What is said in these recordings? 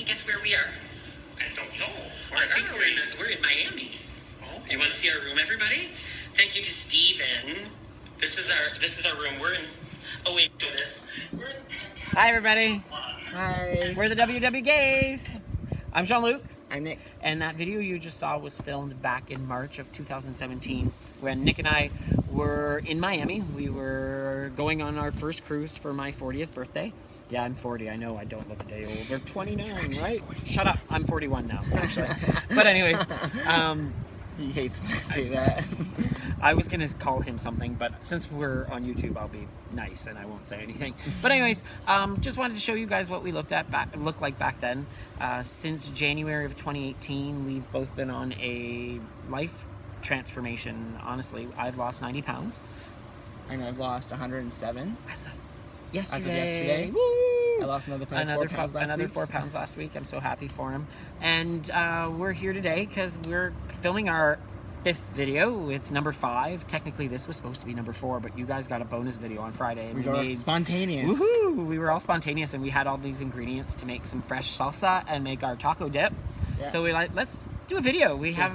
Guess where we are? I don't know. I think we're in Miami. Oh. You want to see our room, everybody? Thank you to Steven. This is our room. We're in. Oh wait, do this. We're in. Hi everybody. Hi. We're the WW Gays. I'm Jean-Luc. I'm Nick. And that video you just saw was filmed back in March of 2017 when Nick and I were in Miami. We were going on our first cruise for my 40th birthday. Yeah, I'm 40. I know I don't look a day old. We're 29, right? Shut up. I'm 41 now, actually. But anyways, He hates when I say that. I was going to call him something, but since we're on YouTube, I'll be nice and I won't say anything. But anyways, just wanted to show you guys what we looked like back then. Since January of 2018, we've both been on a life transformation. Honestly, I've lost 90 pounds. I know I've lost 107. As of yesterday. Woo! I lost another 4 pounds last week. I'm so happy for him. And we're here today because we're filming our 5th video. It's number 5. Technically, this was supposed to be number 4, but you guys got a bonus video on Friday. And we made Woohoo! spontaneous. We were all spontaneous, and we had all these ingredients to make some fresh salsa and make our taco dip. Yeah. So we let's do a video. We have,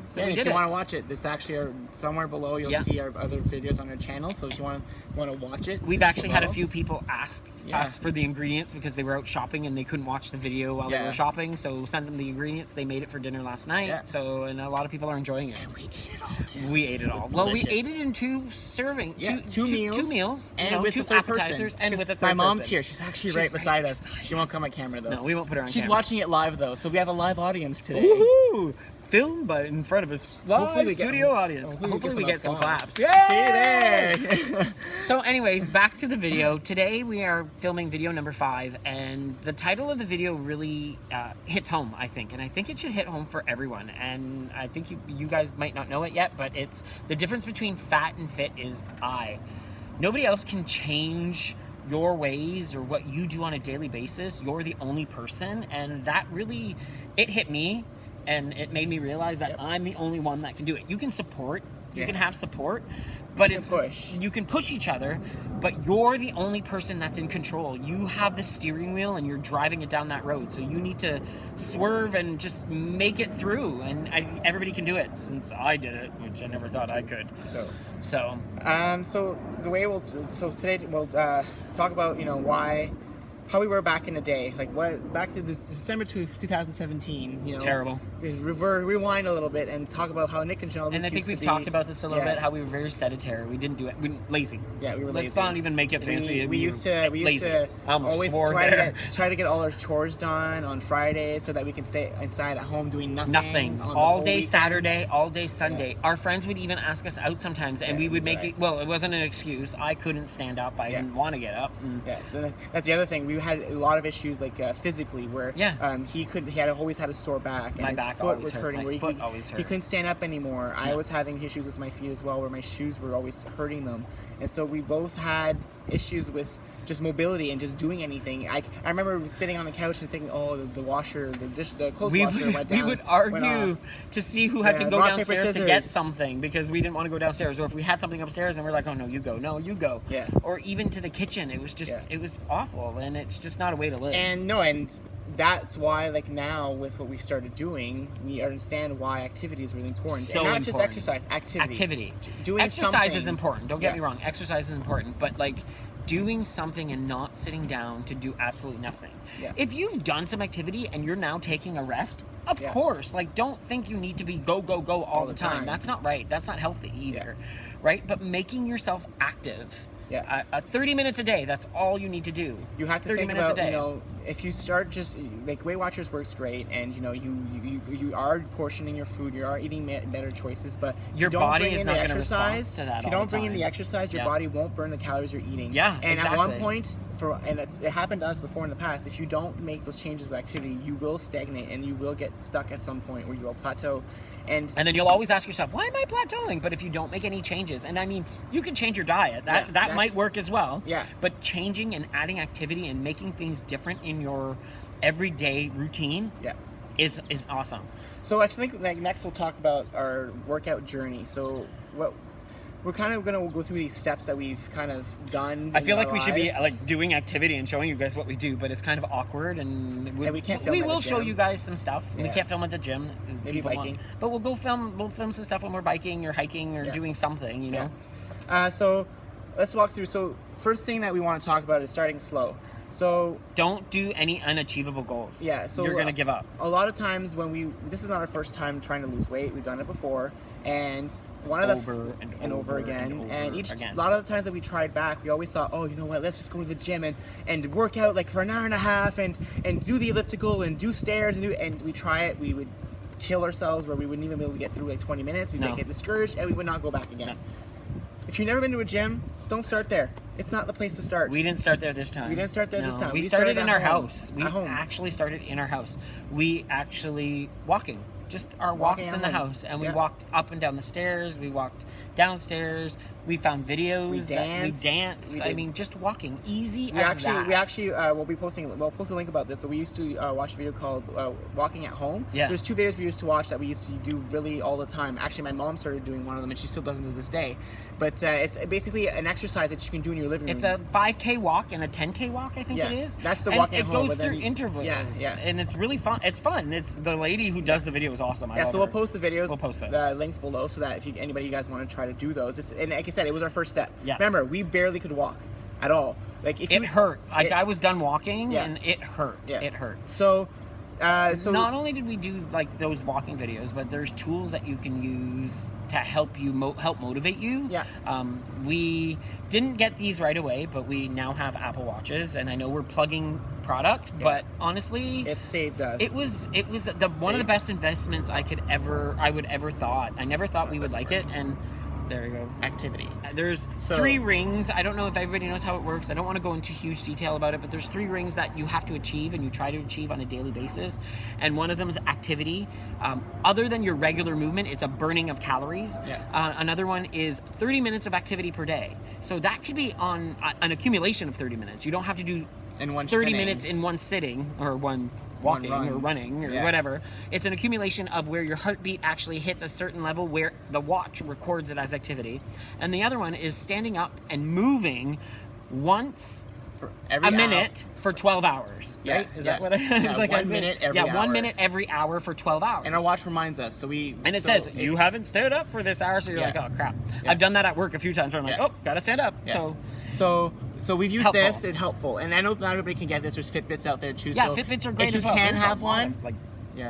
so we if did you it. want to watch it, it's actually somewhere below. You'll see our other videos on our channel. So if you want to watch it, we've actually had a few people ask Yeah. us for the ingredients because they were out shopping and they couldn't watch the video while they were shopping. So send them the ingredients. They made it for dinner last night. Yeah. So and a lot of people are enjoying it. And we ate it all too. We ate it all. Well, we ate it in 2 servings. Yeah, two meals, and with 2 the third appetizers, person. and with a third my mom's person. here. She's actually She's right beside us. beside She won't us. come on camera though. No, we won't put her on She's camera. watching it live though, so we have a live audience today. Woohoo! Filmed but in front of a Hopefully live studio audience. Hopefully we get some claps. Yay! See you there. So anyways, back to the video. Today we are filming video number 5, and the title of the video really hits home, I think. And I think it should hit home for everyone. And I think you guys might not know it yet, but it's the difference between fat and fit is I. Nobody else can change your ways or what you do on a daily basis. You're the only person, and that really, it hit me. And it made me realize that I'm the only one that can do it. You can support, you can have support, but you can push each other, but you're the only person that's in control. You have the steering wheel and you're driving it down that road. So you need to swerve and just make it through. And everybody can do it, since I did it, which I never thought I could. So the way today we'll talk about how we were back in the day, back to December 2017. Terrible. Rewind a little bit and talk about how Nick and Jean-Luc And I think we've talked about this a little bit. How we were very sedentary. We didn't do it. We were lazy. Yeah, we were lazy. Let's not even make it fancy. We used to always try to get all our chores done on Friday so that we can stay inside at home doing nothing. All day Saturday, all day Sunday. Yeah. Our friends would even ask us out sometimes, and we would make it. Well, it wasn't an excuse. I couldn't stand up. I didn't want to get up. That's the other thing. We had a lot of issues physically where he had always had a sore back, and his foot was hurting. He couldn't stand up anymore. I was having issues with my feet as well, where my shoes were always hurting them, and so we both had issues with just mobility and just doing anything. I remember sitting on the couch and thinking, the clothes washer went down. We would argue to see who had to go downstairs to get something, because we didn't want to go downstairs, or if we had something upstairs and we're like, oh no, you go, yeah. Or even to the kitchen. It was just it was awful, and it's just not a way to live. And that's why, now with what we started doing, we understand why activity is really important. So and not important. just exercise, activity. Doing exercise something. is important. Don't get me wrong. Exercise is important, but doing something and not sitting down to do absolutely nothing. Yeah. If you've done some activity and you're now taking a rest, of course, don't think you need to be go all the time. That's not right. That's not healthy either, right? But making yourself active. Yeah. 30 minutes a day, that's all you need to do. You have to 30 think minutes about, a day. If you start just, Weight Watchers works great, and, you are portioning your food, you are eating better choices, but your body is not going to respond to that. If you don't bring in the exercise, your body won't burn the calories you're eating. Yeah, and at one point, it happened to us before in the past, if you don't make those changes with activity, you will stagnate, and you will get stuck at some point where you will plateau. And then you'll always ask yourself, why am I plateauing? But if you don't make any changes, and I mean, you can change your diet. That might work as well. Yeah. But changing and adding activity and making things different in your everyday routine is awesome. So I think next we'll talk about our workout journey. So we're kind of gonna go through these steps that we've kind of done. I feel like we should be like doing activity and showing you guys what we do, but it's kind of awkward, and we can't film. We will show you guys some stuff. Yeah. We can't film at the gym. Maybe biking, but we'll go film. We'll film some stuff when we're biking or hiking or doing something. You know. Yeah. So let's walk through. So first thing that we want to talk about is starting slow. So don't do any unachievable goals. Yeah, so you're gonna give up. A lot of times when this is not our first time trying to lose weight. We've done it before, and one of over again. A lot of the times that we tried back, we always thought, oh, you know what? Let's just go to the gym and work out like for an hour and a half and do the elliptical and do stairs and we try it. We would kill ourselves where we wouldn't even be able to get through like 20 minutes. We'd get discouraged and we would not go back again. No. If you've never been to a gym, don't start there. It's not the place to start. We didn't start there this time. We started in our house. We actually started in our house. We actually walking. Just our walks in the house. And we walked up and down the stairs. We walked downstairs. We found videos. We danced. I mean, just walking. Easy as that. We actually, we'll post a link about this, but we used to watch a video called Walking at Home. Yeah. There's 2 videos we used to watch that we used to do really all the time. Actually, my mom started doing one of them, and she still does them to this day. But it's basically an exercise that you can do in your living room. It's a 5K walk and a 10K walk, I think it is. That's the walking at home. It goes through intervals. Yeah. And it's really fun. It's fun. It's the lady who does the video is awesome. I love her. We'll post the videos. We'll post those. The links below so that if anybody you guys want to try to do those. And like I said, it was our first step. Yeah. Remember, we barely could walk at all. Like it hurt. I was done walking and it hurt. Yeah. It hurt. So not only did we do like those walking videos, but there's tools that you can use to help you help motivate you. Yeah. We didn't get these right away, but we now have Apple Watches, and I know we're plugging product, but honestly, it saved us. It was one of the best investments I would ever thought. I never thought we would like it, and there you go. Activity. There's 3 rings. I don't know if everybody knows how it works. I don't want to go into huge detail about it, but there's 3 rings that you have to achieve and you try to achieve on a daily basis. And one of them is activity. Other than your regular movement, it's a burning of calories. Yeah. Another one is 30 minutes of activity per day. So that could be on an accumulation of 30 minutes. You don't have to do in one 30 minutes in one sitting or one walking or running or whatever. It's an accumulation of where your heartbeat actually hits a certain level where the watch records it as activity. And the other one is standing up and moving once for a minute for 12 hours. Yeah. Right? Is that what I was like? 1 minute every hour. 1 minute every hour for 12 hours. And our watch reminds us. So it says, you haven't stood up for this hour, so you're like, oh crap. Yeah. I've done that at work a few times where I'm like, oh, gotta stand up. Yeah. So we've used this. It's helpful, and I know not everybody can get this. There's Fitbits out there too. Yeah, so Fitbits are great if as well. You can have one. Like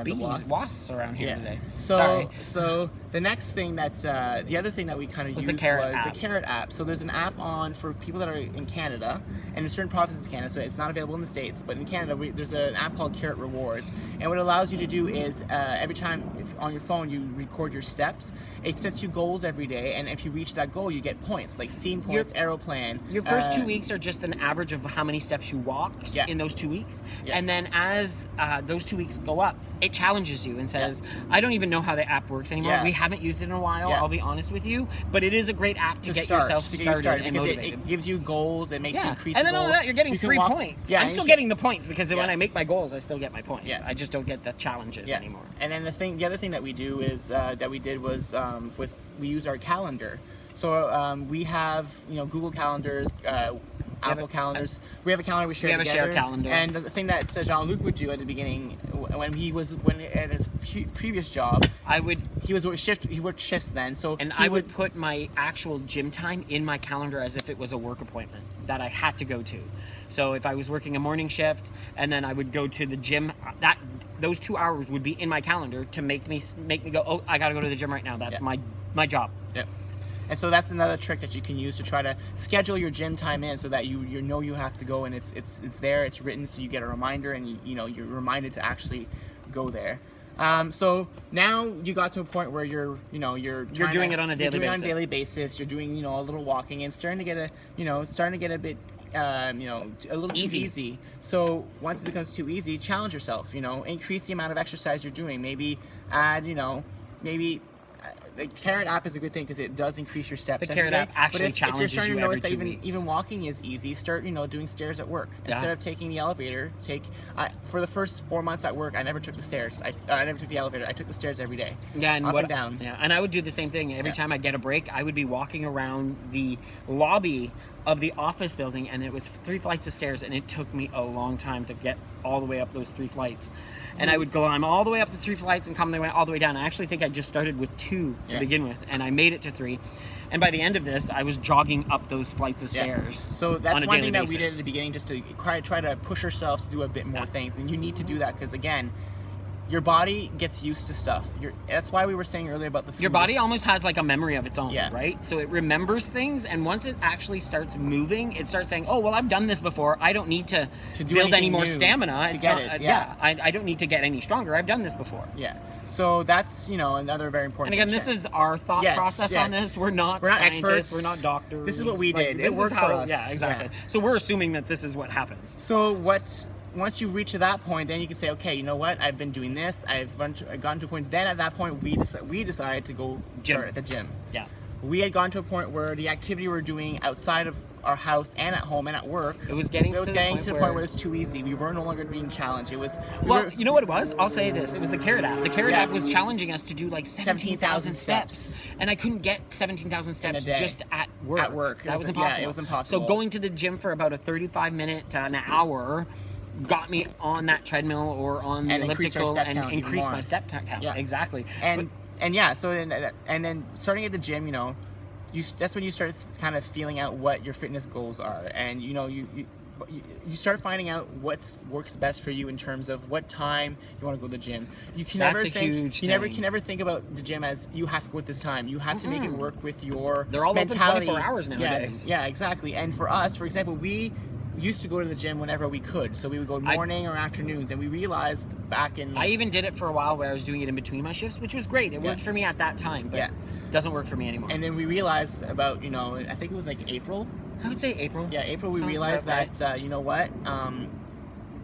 bees, wasps around here today. So the next thing the other thing that we kind of used was the Carrot app. So there's an app for people that are in Canada and in certain provinces in Canada. So it's not available in the States, but in Canada there's an app called Carrot Rewards. And what it allows you to do is every time on your phone you record your steps. It sets you goals every day, and if you reach that goal, you get points like scene points, Aeroplan. Your first 2 weeks are just an average of how many steps you walked in those 2 weeks, and then as those 2 weeks go up, it challenges you and says, I don't even know how the app works anymore. We haven't used it in a while, I'll be honest with you, but it is a great app to get yourself started and motivated. It gives you goals, it makes you increase and the then goals. all that, you're getting 3 points. I'm still getting the points because when I make my goals, I still get my points. I just don't get the challenges anymore. And then the other thing that we do is we use our calendar. So we have Google calendars, Apple calendars. We have a calendar we share together. We have a shared calendar. And the thing that Jean-Luc would do at the beginning, when at his previous job, he worked shifts then. So I would put my actual gym time in my calendar as if it was a work appointment that I had to go to. So if I was working a morning shift and then I would go to the gym, those 2 hours would be in my calendar to make me go, oh, I got to go to the gym right now. That's my job. Yeah. And so that's another trick that you can use to try to schedule your gym time in so that you know you have to go, and it's there, it's written, so you get a reminder, and you're reminded to actually go there. So now you got to a point where you're doing it on a daily basis. You're doing a little walking and starting to get a bit a little too easy. So once it becomes too easy, challenge yourself. Increase the amount of exercise you're doing. Maybe add the Carrot app is a good thing because it does increase your steps. The Carrot app actually challenges you every 2 weeks. If you're starting to notice that even walking is easy, start doing stairs at work instead of taking the elevator. For the first 4 months at work, I never took the stairs. I never took the elevator. I took the stairs every day. Yeah, and up and down. Yeah, and I would do the same thing every time I'd get a break. I would be walking around the lobby of the office building, and it was 3 flights of stairs, and it took me a long time to get all the way up those 3 flights. And I would climb all the way up the 3 flights and come all the way down. I actually think I just started with 2 to begin with, and I made it to 3. And by the end of this, I was jogging up those flights of stairs. So that's one thing that we did at the beginning, just to try to push ourselves to do a bit more things. And you need to do that because, again, your body gets used to stuff. That's why we were saying earlier about the food. Your body almost has like a memory of its own, right? So it remembers things, and once it actually starts moving, it starts saying, oh, well, I've done this before. I don't need to build any more stamina. I don't need to get any stronger. I've done this before. Yeah. So that's, another very important thing. And again, this is our thought process on this. We're not scientists. Experts. We're not doctors. This is what we did. It worked for us. Yeah, exactly. Yeah. So we're assuming that this is what happens. So once you reach to that point, then you can say, okay, you know what? I've been doing this. I've gotten to a point. Then at that point, we decided to go start at the gym. Yeah. We had gone to a point where the activity we were doing outside of our house and at home and at work, it was getting to the point where it was too easy. We were no longer being challenged. It was you know what it was? I'll say this: it was the Carrot app. The Carrot app was challenging us to do like 17,000 steps, and I couldn't get 17,000 steps just at work. At work, that was impossible. Yeah, it was impossible. So going to the gym for about a 35-minute to an hour got me on that treadmill or on the elliptical and increased my step count. Yeah, exactly. And so then starting at the gym, that's when you start kind of feeling out what your fitness goals are, and you start finding out what works best for you in terms of what time you want to go to the gym. You can never think about the gym as you have to go at this time. You have to make it work with your They're all mentality. open 24 hours nowadays. Yeah, exactly. And for us, for example, we used to go to the gym whenever we could, so we would go morning or afternoons, and we realized back in... I even did it for a while where I was doing it in between my shifts, which was great. It worked for me at that time, but doesn't work for me anymore. And then we realized about, I think it was like April. I would say April. Yeah, April, we realized that, you know what,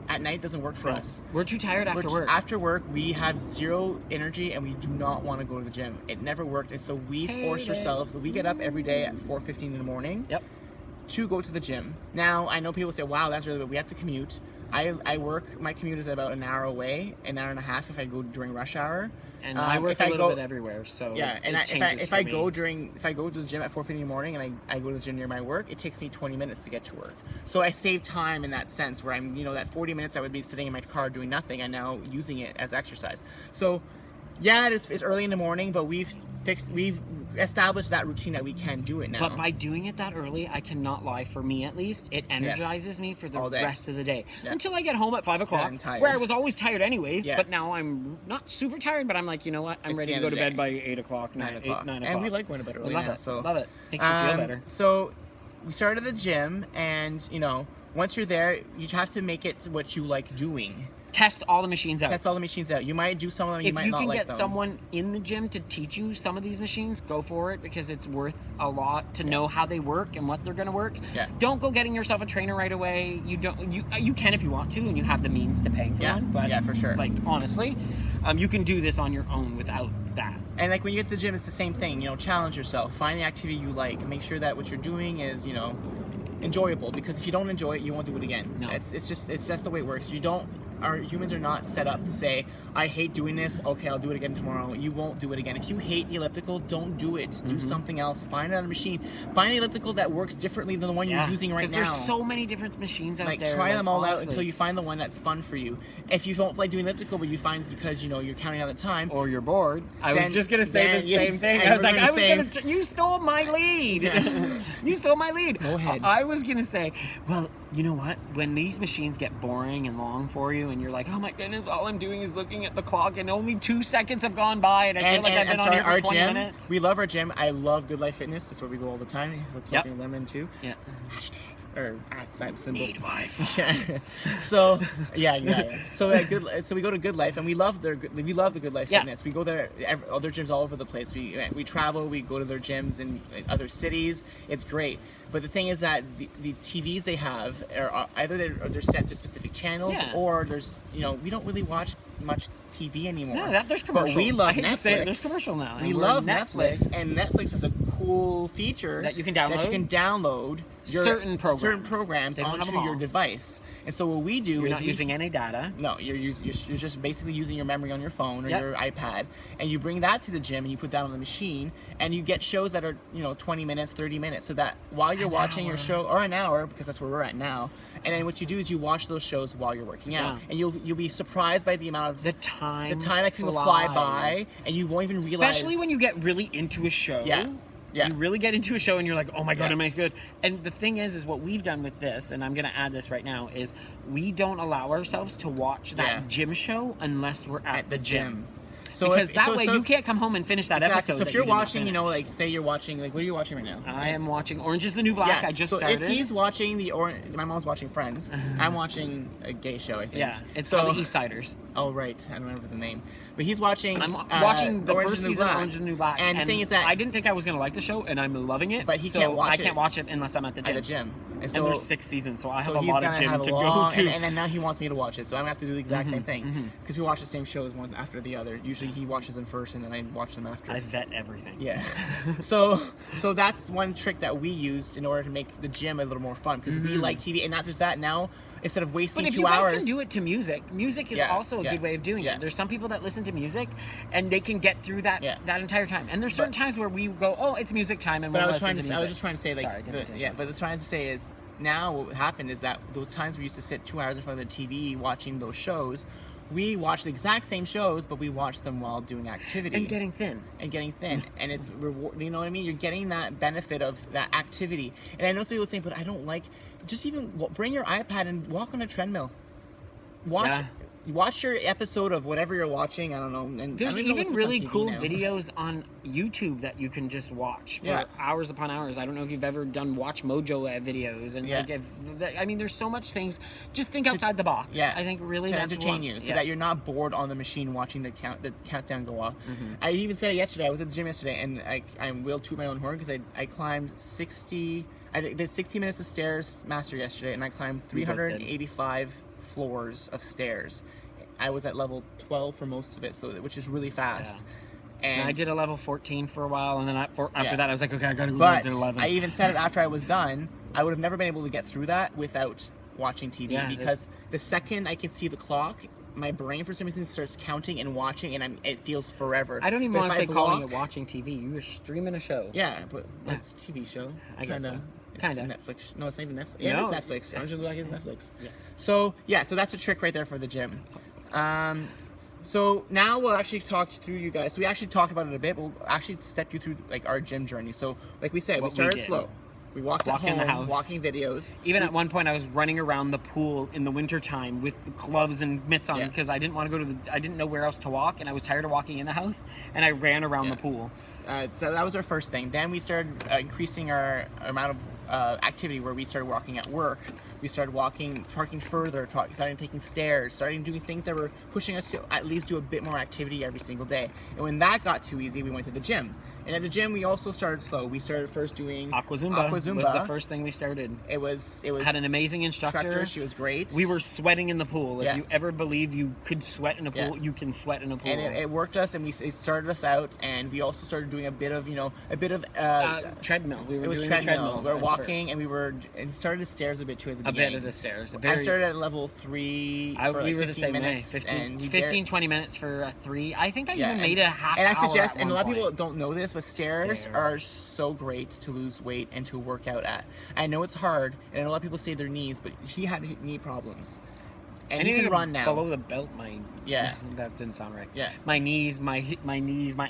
at night doesn't work for us. We're too tired after work. After work, we have zero energy, and we do not want to go to the gym. It never worked, and so we forced ourselves. So we get up every day at 4:15 in the morning. Yep. To go to the gym. Now, I know people say, wow, that's really good. We have to commute. I work, my commute is about an hour away, an hour and a half if I go during rush hour. And I work a little bit everywhere, so if I go to the gym at 4:50 in the morning and I go to the gym near my work, it takes me 20 minutes to get to work. So I save time in that sense where I'm, that 40 minutes I would be sitting in my car doing nothing, I'm now using it as exercise. So yeah, it's early in the morning, but we've established that routine that we can do it now. But by doing it that early, I cannot lie, for me at least, it energizes me for the rest of the day. Yeah. Until I get home at 5 o'clock, where I was always tired anyways, but now I'm not super tired, but I'm like, you know what, I'm ready to go to bed by 8 o'clock, 9 o'clock. And we like going to bed early. Love it. Makes you feel better. So we started the gym, and, once you're there, you have to make it what you like doing. Test all the machines out. You might do some of them, you might not like them. If you can get someone in the gym to teach you some of these machines, go for it, because it's worth a lot to know how they work and what they're going to work. Yeah. Don't go getting yourself a trainer right away. You can if you want to, and you have the means to pay for one. But for sure. Like, honestly, you can do this on your own without that. And like when you get to the gym, it's the same thing. Challenge yourself. Find the activity you like. Make sure that what you're doing is, enjoyable, because if you don't enjoy it, you won't do it again. No. It's just the way it works. Our humans are not set up to say, I hate doing this, okay, I'll do it again tomorrow. You won't do it again. If you hate the elliptical, don't do it. Do something else. Find another machine. Find the elliptical that works differently than the one you're using right now. Because there's so many different machines out there. Try them all out until you find the one that's fun for you. If you don't like doing elliptical, but you find it's because, you're counting out the time. Or you're bored. I was just going to say the same thing. I was like, you stole my lead. You stole my lead. Go ahead. I was going to say, well, you know what? When these machines get boring and long for you, and you're like, oh my goodness, all I'm doing is looking at the clock, and only 2 seconds have gone by, and I feel like I've been on here for 20 minutes. We love our gym. I love Goodlife Fitness. That's where we go all the time. We're plugging them in too. Yeah. Hashtag. Or @ symbol. Midwife. Yeah. So So we go to Goodlife, and we love the Goodlife Fitness. We go there. Other gyms all over the place. We travel. We go to their gyms in other cities. It's great. But the thing is that the TVs they have are either they're set to specific channels, or there's, you know, we don't really watch much TV anymore. No, there's commercials. But we love Netflix. Netflix. There's commercial now. We love Netflix, and Netflix has a cool feature that you can download. Certain programs onto your device. And so what we do you're is not using any data. No, you're just basically using your memory on your phone or your iPad, and you bring that to the gym and you put that on the machine, and you get shows that are, you know, 20 minutes, 30 minutes, so that while you're watching your show, or an hour, because that's where we're at now, and then what you do is you watch those shows while you're working out, and you'll be surprised by the amount of the time that can fly by, and you won't even realize. Especially when you get really into a show. Yeah. You really get into a show and you're like, oh my God, am I good? And the thing is what we've done with this, and I'm going to add this right now, is we don't allow ourselves to watch that gym show unless we're at the gym. So because that way you can't come home and finish that episode. So if you're watching, you know, like say you're watching, like what are you watching right now? I am watching Orange is the New Black. I just started. So if he's watching my mom's watching Friends. I'm watching a gay show, I think. Yeah, it's called the East Siders. Oh right, I don't remember the name. But he's watching. I'm watching the first season of Orange is the New Black. And the thing is that I didn't think I was gonna like the show, and I'm loving it. But I can't watch it unless I'm at the gym. And so there's 6 seasons, so I have a lot of gym to go to. And now he wants me to watch it, so I'm gonna have to do the exact same thing because we watch the same shows one after the other. Usually he watches them first, and then I watch them after. I vet everything. Yeah. so that's one trick that we used in order to make the gym a little more fun because we like TV, and not just that. Now instead of wasting 2 hours, but if you guys can do it to music is also a good way of doing it. There's some people that listen to music, and they can get through that entire time. And there's certain times where we go, oh, it's music time, and we'll listen to music. I was just trying to say, like, but the trying to say is now what happened is that those times we used to sit 2 hours in front of the TV watching those shows. We watch the exact same shows, but we watch them while doing activity. And getting thin. And it's, you know what I mean? You're getting that benefit of that activity. And I know some people saying, but I don't like, just even bring your iPad and walk on a treadmill. Watch your episode of whatever you're watching. I don't know. And there's even really cool videos on YouTube that you can just watch for hours upon hours. I don't know if you've ever done Watch Mojo videos, and I mean, there's so much things. Just think outside the box. Yeah, I think really to entertain you, so that you're not bored on the machine watching the countdown go off. I even said it yesterday. I was at the gym yesterday, and I will toot my own horn because I climbed 60. I did 60 minutes of stairs master yesterday, and I climbed 385 floors of stairs. I was at level 12 for most of it, which is really fast. And I did a level 14 for a while, and then after that I was like, okay, I gotta go down to 11. I even said it after I was done. I would have never been able to get through that without watching TV because the second I can see the clock, my brain for some reason starts counting and watching, and it feels forever. I don't even want to say calling it watching TV. You were streaming a show. Yeah, but it's a TV show. I guess so. Kind of Netflix. No, it's not even Netflix. Yeah, it is Netflix. Orange is the Black is Netflix. Yeah. So that's a trick right there for the gym. So now we'll actually talk through you guys. So we actually talked about it a bit. We'll actually step you through like our gym journey. So like we said, we started slow. We walked at home, in the house, walking videos. Even at one point, I was running around the pool in the wintertime with gloves and mitts on because I didn't want to go to I didn't know where else to walk, and I was tired of walking in the house, and I ran around the pool. So that was our first thing. Then we started increasing our amount of activity where we started walking at work. We started parking further, starting taking stairs, starting doing things that were pushing us to at least do a bit more activity every single day. And when that got too easy, we went to the gym. And at the gym, we also started slow. We started first doing Aqua Zumba. Was the first thing we started. It was had an amazing instructor. She was great. We were sweating in the pool. If you ever believe you could sweat in a pool, you can sweat in a pool. And it worked us, and it started us out. And we also started doing a bit of treadmill. We were doing treadmill. We were walking, and started the stairs a bit too at the beginning. A bit of the stairs. I started at level 3 for we were 15 the same minutes. Way. 15, 20 minutes for a 3. I think I even made it a half hour. And I suggest, and a lot of people don't know this, but stairs are so great to lose weight and to work out at. I know it's hard, and a lot of people say their knees, but he had knee problems. And he can run now. Below the belt, that didn't sound right. Yeah. My knees, my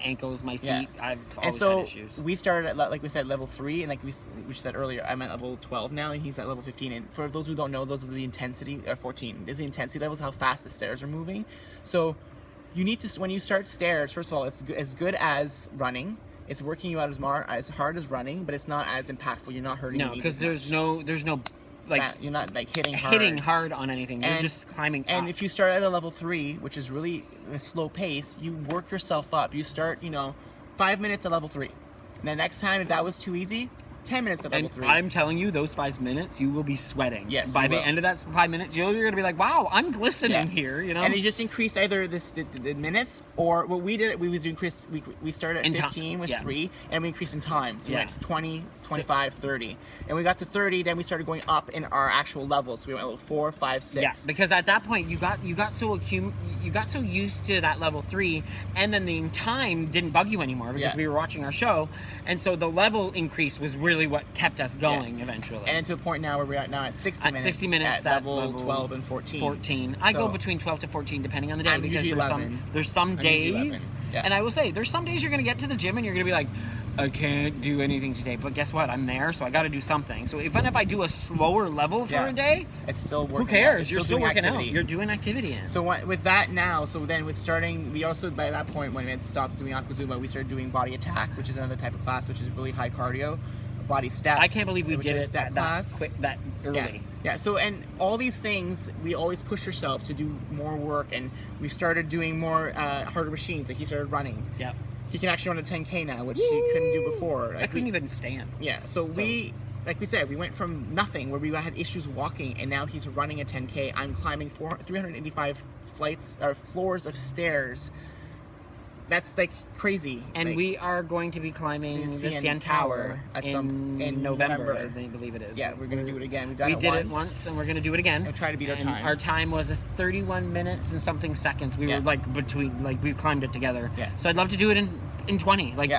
ankles, my feet. I've always had issues. We started at, like we said, level 3, and like we said earlier, I'm at level 12 now, and he's at level 15. And for those who don't know, those are the intensity, 14. This is the intensity levels, how fast the stairs are moving. So you need to, when you start stairs, first of all, it's as good as running. It's working you out as hard as running, but it's not as impactful. You're not hurting your knees. No, because there's no like you're not like hitting hard on anything. You're just climbing up. And if you start at a level 3, which is really a slow pace, you work yourself up. You start 5 minutes at level 3. And the next time, if that was too easy, 10 minutes of level 3. I'm telling you, those 5 minutes, you will be sweating. Yes. By the end of that 5 minutes, you're going to be like, wow, I'm glistening here, you know? And you just increase either the minutes, or what we did, we started at 15 with 3, and we increased in time. So we went to 20, 25, 30. And we got to 30, then we started going up in our actual levels. So we went level 4, 5, 6. Yeah, because at that point, you got so used to that level 3, and then the time didn't bug you anymore because we were watching our show, and so the level increase was really what kept us going eventually. And to a point now where we're at 60 minutes. 60 minutes at level 12 and 14. 14. I go between 12 to 14 depending on the day, I'm because there's some days, and I will say there's some days you're going to get to the gym and you're going to be like, I can't do anything today, but guess what? I'm there, so I got to do something. So even if I do a slower level for a day, it's still working. Who cares? You're still working activity. out. You're doing activity. So with that now, so then with starting, we also by that point when we had stopped doing Aqua Zumba, we started doing body attack, which is another type of class, which is really high cardio, body step. I can't believe we did it that early. Yeah. So and all these things, we always push ourselves to do more work, and we started doing more harder machines. Like he started running. Yeah. He can actually run a 10K now, which he couldn't do before. I couldn't even stand. Yeah, so we, like we said, we went from nothing, where we had issues walking, and now he's running a 10K. I'm climbing 385 floors of stairs. That's like crazy. And we are going to be climbing the CN Tower in November, I believe it is. Yeah, we're going to do it again. We did it once, and we're going to do it again. And try to beat our time. Our time was 31 minutes and something seconds. We were we climbed it together. Yeah. So I'd love to do it in 20. Like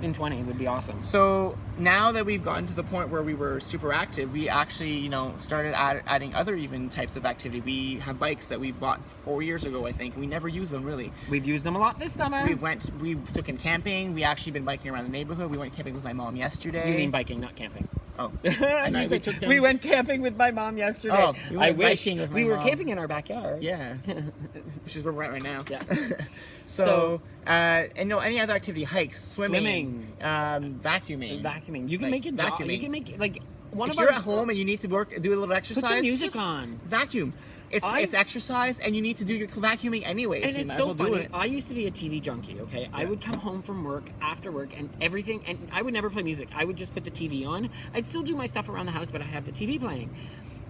in 20 would be awesome. So now that we've gotten to the point where we were super active, we actually, started adding other even types of activity. We have bikes that we bought 4 years ago, I think. We never use them really. We've used them a lot this summer. We took in camping. We actually been biking around the neighborhood. We went camping with my mom yesterday. You mean biking, not camping. Oh. We went camping with my mom yesterday. Oh, I wish we were camping in our backyard. Yeah. Which is where we're at right now. Yeah. So any other activity, hikes, swimming. Vacuuming. You can make it vacuuming. You can make it like if you're at home and you need to do a little exercise, put some music on. Vacuum. It's exercise, and you need to do your vacuuming anyways. And it's so funny. I used to be a TV junkie. Okay, yeah. I would come home from work after work, and everything, and I would never play music. I would just put the TV on. I'd still do my stuff around the house, but I have the TV playing.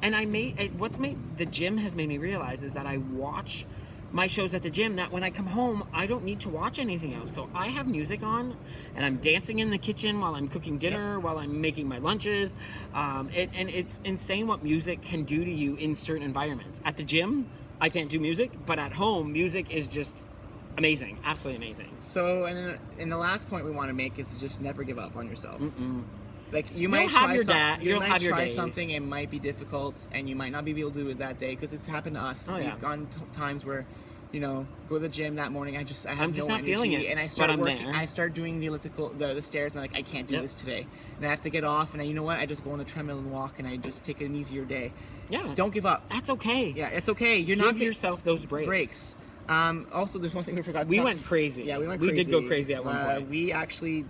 And the gym has made me realize is that I watch my shows at the gym, that when I come home, I don't need to watch anything else. So I have music on, and I'm dancing in the kitchen while I'm cooking dinner, while I'm making my lunches. And it's insane what music can do to you in certain environments. At the gym, I can't do music, but at home, music is just amazing, absolutely amazing. So, and the last point we want to make is to just never give up on yourself. Like you'll try something, it might be difficult, and you might not be able to do it that day, because it's happened to us. We've gone times where, go to the gym that morning. I'm just not feeling it, and I start working. I start doing the elliptical, the stairs, and I'm like, I can't do this today, and I have to get off. And I just go on the treadmill and walk, and I just take an easier day. Yeah, don't give up. That's okay. Yeah, it's okay. Give yourself those breaks. Also, there's one thing we forgot. We went crazy. Yeah, we went crazy. We did go crazy at one point. We actually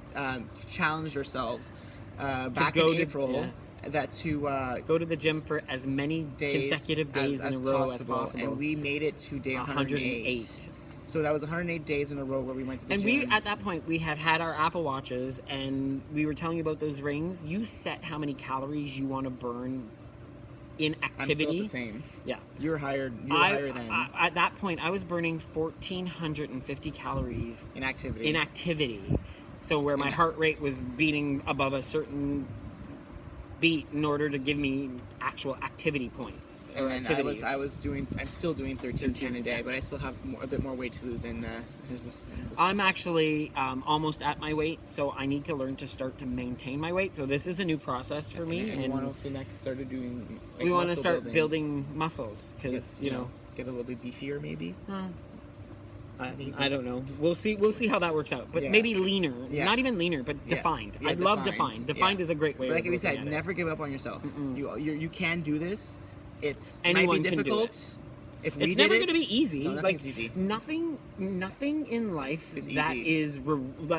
challenged ourselves back in April. To go to the gym for as many consecutive days in a row as possible. And we made it to day 108. So that was 108 days in a row where we went to the gym. And at that point, we had our Apple Watches, and we were telling you about those rings. You set how many calories you want to burn in activity. I'm still the same. Yeah. You're higher than. At that point, I was burning 1,450 calories in activity. So where my heart rate was beating above a certain beat in order to give me actual activity points. I'm still doing 13 a day, but I still have a bit more weight to lose. And I'm actually almost at my weight, so I need to learn to start to maintain my weight. So this is a new process for me. And we want to also next started doing. We want to start building muscles because get a little bit beefier, maybe. I don't know. We'll see how that works out. But maybe leaner. Yeah. Not even leaner, but defined. I'd love defined. Defined is a great way. But like we said, never give up on yourself. You can do this. Anyone might be difficult. It's never going to be easy. No, nothing's easy. Nothing in life that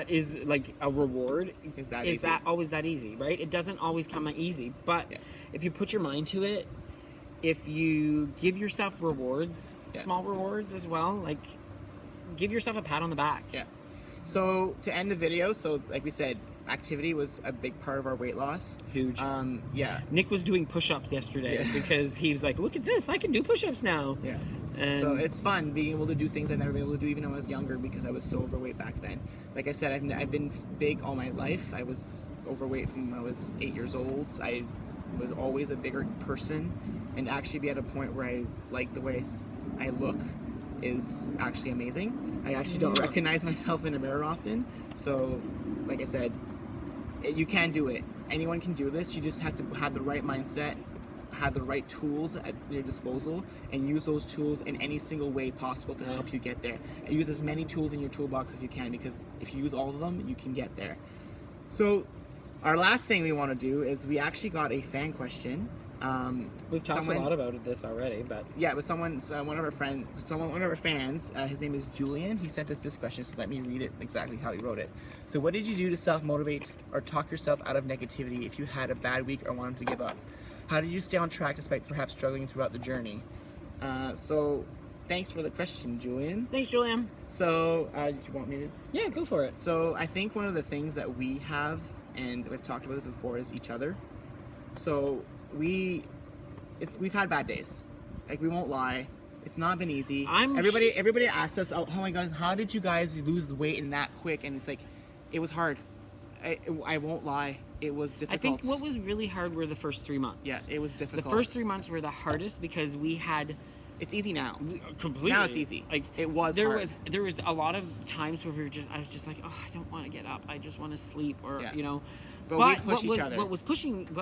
is like a reward is always that easy, right? It doesn't always come easy. But if you put your mind to it, if you give yourself rewards, small rewards as well, like give yourself a pat on the back. Yeah. So to end the video, like we said, activity was a big part of our weight loss. Huge. Yeah. Nick was doing push-ups yesterday because he was like, look at this, I can do push-ups now. Yeah. And so it's fun being able to do things I've never been able to do even when I was younger because I was so overweight back then. Like I said, I've been big all my life. I was overweight from when I was 8 years old. I was always a bigger person, and actually be at a point where I like the way I look is actually amazing. I actually don't recognize myself in a mirror often. So, like I said, you can do it. Anyone can do this. You just have to have the right mindset, have the right tools at your disposal, and use those tools in any single way possible to help you get there. And use as many tools in your toolbox as you can, because if you use all of them, you can get there. So, our last thing we want to do is we actually got a fan question. We've talked a lot about this already, but yeah, it was one of our fans. His name is Julian. He sent us this question, so let me read it exactly how he wrote it. So, what did you do to self-motivate or talk yourself out of negativity if you had a bad week or wanted to give up? How did you stay on track despite perhaps struggling throughout the journey? So, thanks for the question, Julian. Thanks, Julian. So, do you want me to? Yeah, go for it. So, I think one of the things that we have, and we've talked about this before, is each other. So, we've had bad days. Like, we won't lie. It's not been easy. Everybody asks us, oh my God, how did you guys lose the weight in that quick? And it's like, it was hard. I won't lie. It was difficult. I think what was really hard were the first 3 months. Yeah, it was difficult. The first 3 months were the hardest because we had... It's easy now. Completely. Now it's easy. Like, it was there hard. There was a lot of times where I was just like, oh, I don't want to get up. I just want to sleep, or you know. But we push each other. What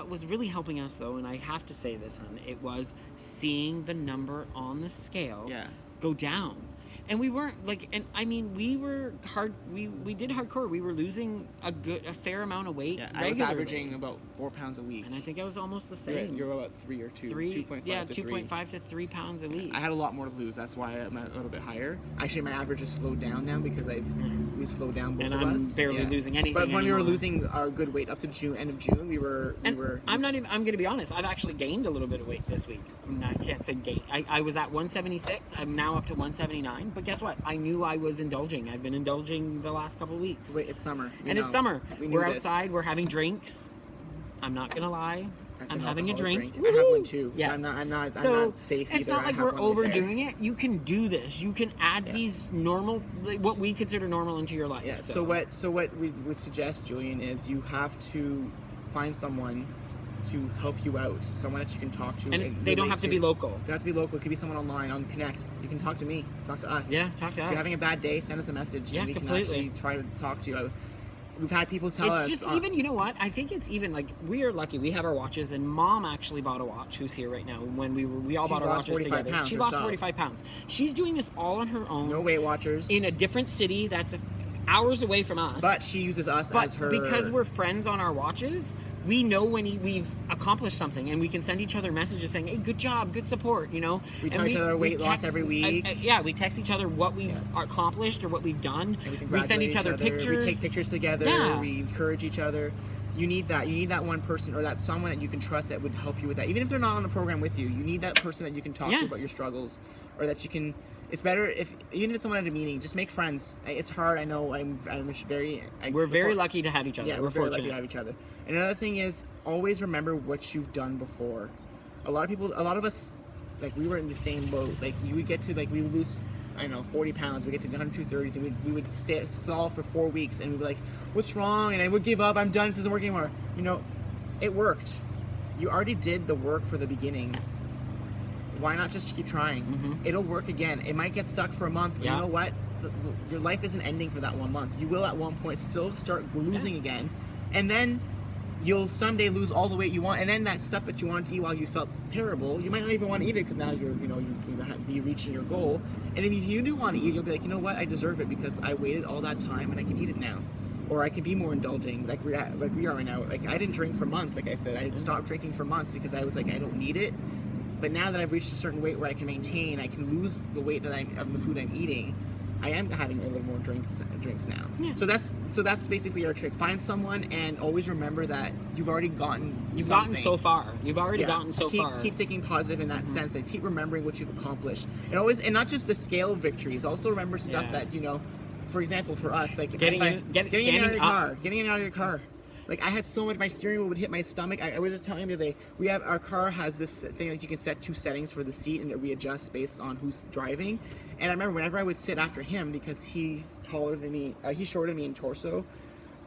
was really helping us though, and I have to say this, hon, it was seeing the number on the scale go down. And we weren't like, and I mean, we were hard. We did hardcore. We were losing a fair amount of weight. Yeah, I was averaging about 4 pounds a week, and I think I was almost the same. You're about 3 or 2, 2.5. Yeah, 2.5 to 3 pounds a week. I had a lot more to lose. That's why I'm a little bit higher. Actually, my average has slowed down now because we slowed down both of us. And I'm barely losing anything. But when anymore. we were losing our good weight up to end of June, we were. I'm going to be honest. I've actually gained a little bit of weight this week. I can't say gain. I was at 176. I'm now up to 179. But guess what? I knew I was indulging. I've been indulging the last couple of weeks. Wait, it's summer. It's summer. We're outside. We're having drinks. I'm not gonna lie. I'm having a drink. I have one too. Yes. So I'm not safe either. It's not like we're overdoing it. You can do this. You can add these normal, what we consider normal, into your life. Yeah. So what we would suggest, Julian, is you have to find someone to help you out, someone that you can talk to. And they don't have to be local. They don't have to be local. It could be someone online on Connect. You can talk to me, talk to us. Yeah, talk to us. If you're having a bad day, send us a message. Yeah, and we completely. can actually try to talk to you. We've had people tell us. It's just even, you know what? I think it's even like, we are lucky. We have our watches, and Mom actually bought a watch, who's here right now. When we all bought our watches together. She lost 45 pounds. She's doing this all on her own. No Weight Watchers. In a different city that's hours away from us. But she uses us as her... because we're friends on our watches, we know when we've accomplished something, and we can send each other messages saying, hey, good job, good support, you know? We tell each other our weight loss every week. We text each other what we've accomplished or what we've done. And we send each other pictures. We take pictures together. Yeah. We encourage each other. You need that. You need that one person or that someone that you can trust that would help you with that. Even if they're not on the program with you, you need that person that you can talk to about your struggles, or that you can... It's better even if it's someone at a meeting, just make friends. It's hard, I know. We're very lucky to have each other. Yeah, we're very lucky to have each other. And another thing is, always remember what you've done before. A lot of us, like, we were in the same boat. Like, you would get to, like, we would lose, I don't know, 40 pounds. We get to 130s, and we would stall for 4 weeks, and we'd be like, what's wrong? And I would give up. I'm done. This isn't working anymore. You know, it worked. You already did the work for the beginning. Why not just keep trying? Mm-hmm. It'll work again. It might get stuck for a month, but you know what? Your life isn't ending for that 1 month. You will at one point still start losing again, and then you'll someday lose all the weight you want, and then that stuff that you wanted to eat while you felt terrible, you might not even want to eat it because now you'll be reaching your goal. And if you do want to eat, you'll be like, you know what? I deserve it because I waited all that time and I can eat it now. Or I can be more indulging, like we are right now. Like, I didn't drink for months, like I said. I stopped drinking for months because I was like, I don't need it. But now that I've reached a certain weight where I can maintain, I can lose the weight of the food I'm eating, I am having a little more drinks now. Yeah. So that's basically our trick. Find someone and always remember that you've already gotten so far. You've already gotten so far. Keep thinking positive in that sense. Like, keep remembering what you've accomplished. And not just the scale victories. Also remember stuff that, you know, for example, for us, like getting in and out of your car. Getting in and out of your car. Like I had so much, my steering wheel would hit my stomach. I was just telling you the other day, our car has this thing that you can set 2 settings for the seat and it readjusts based on who's driving. And I remember whenever I would sit after him, because he's taller than me, he's shorter than me in torso,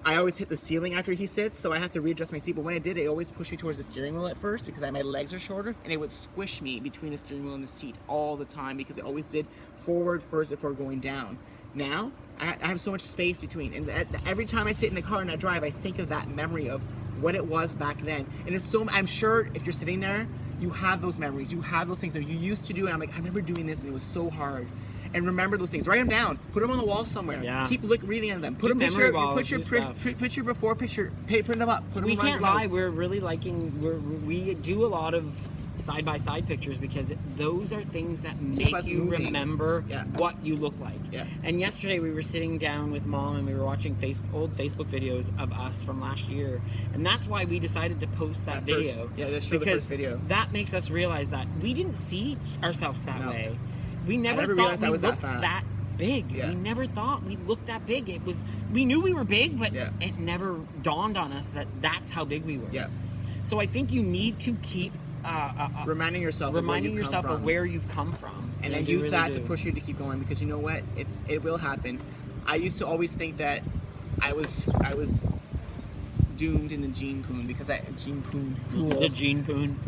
I always hit the ceiling after he sits, so I have to readjust my seat. But when I did, it always pushed me towards the steering wheel at first because my legs are shorter, and it would squish me between the steering wheel and the seat all the time because it always did forward first before going down. Now, I have so much space between, and every time I sit in the car and I drive, I think of that memory of what it was back then. And it's so, I'm sure if you're sitting there, you have those memories, you have those things that you used to do, and I'm like, I remember doing this and it was so hard. And remember those things. Write them down. Put them on the wall somewhere. Yeah. Keep reading on them. Put a picture. Picture before picture. Print them up. Put them we can't lie. We're really liking. We do a lot of side-by-side pictures because those are things that make you remember what you look like. Yeah. And yesterday we were sitting down with Mom and we were watching old Facebook videos of us from last year, and that's why we decided to post that video. Let's show the first video. That makes us realize that we didn't see ourselves that way. We never thought we looked that big. Yeah. We never thought we looked that big. It was, we knew we were big, but it never dawned on us that that's how big we were. Yeah. So I think you need to keep reminding yourself of where you've come from, and then use that to push you to keep going, because you know what, it will happen. I used to always think that I was doomed in the gene pool because the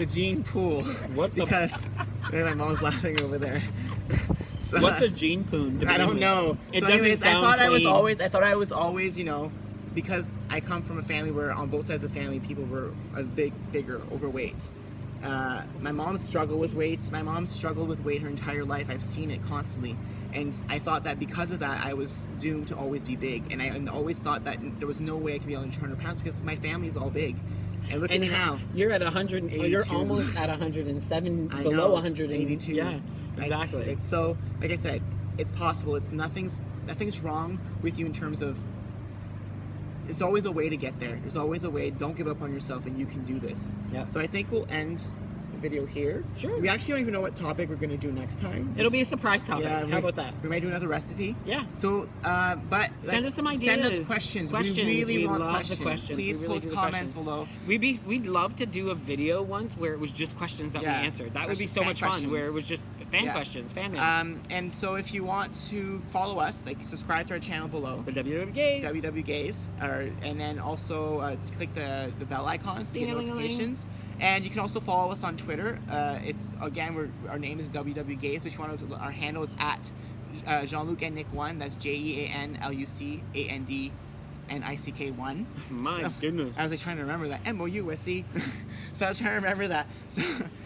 gene pool. What? Because my mom's laughing over there. So, what's a gene poon? I don't know. It so doesn't anyways, sound I thought I was always, you know, because I come from a family where on both sides of the family people were bigger, overweight. My mom struggled with weights. My mom struggled with weight her entire life. I've seen it constantly. And I thought that because of that, I was doomed to always be big. And I always thought that there was no way I could be able to 200 pounds because my family is all big. And look at me now. You're at 100. You're almost at 107. Below 182. Yeah, exactly. It's so, like I said, it's possible. It's nothing's wrong with you in terms of. It's always a way to get there. There's always a way. Don't give up on yourself, and you can do this. Yeah. So I think we'll end video here. Sure. We actually don't even know what topic we're going to do next time. It'll be a surprise topic. Yeah, how about that? We might do another recipe. Yeah. So, but send us some ideas. Send us questions. We really want questions. The questions. Please post comments below. We'd love to do a video once where it was just questions that we answered. That would be so much fun. Where it was just fan questions, fan mail. And so if you want to follow us, like subscribe to our channel below. The WW Gays. WW Gays. And then also click the bell icons to get notifications. And you can also follow us on Twitter. It's again, our name is WW Gays, but if you want to, our handle is at Jean-Luc and Nick 1. That's JeanLucandNick1. My goodness! I was like trying to remember that MOUSC. So I was trying to remember that.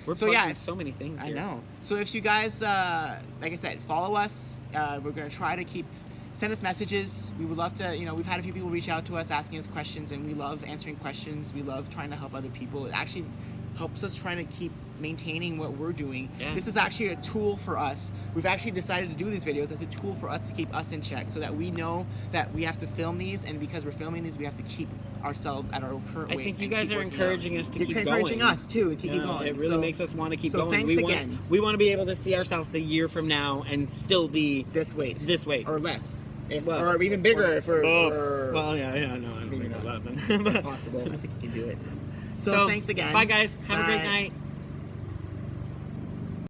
We're so so many things here. I know. So if you guys, like I said, follow us. We're gonna try to send us messages. We would love to, we've had a few people reach out to us asking us questions, and we love answering questions. We love trying to help other people. It actually helps us trying to keep maintaining what we're doing. Yeah. This is actually a tool for us. We've actually decided to do these videos as a tool for us to keep us in check, so that we know that we have to film these, and because we're filming these, we have to keep ourselves at our current weight. I think you guys are encouraging us to keep going. You're encouraging us too to keep going. It really makes us want to keep going. Thanks again. We want to be able to see ourselves a year from now and still be this weight or less. Or even bigger. Well, yeah, no, I don't think that'll happen. It's possible. I think you can do it. So thanks again. Bye, guys. Have a great night.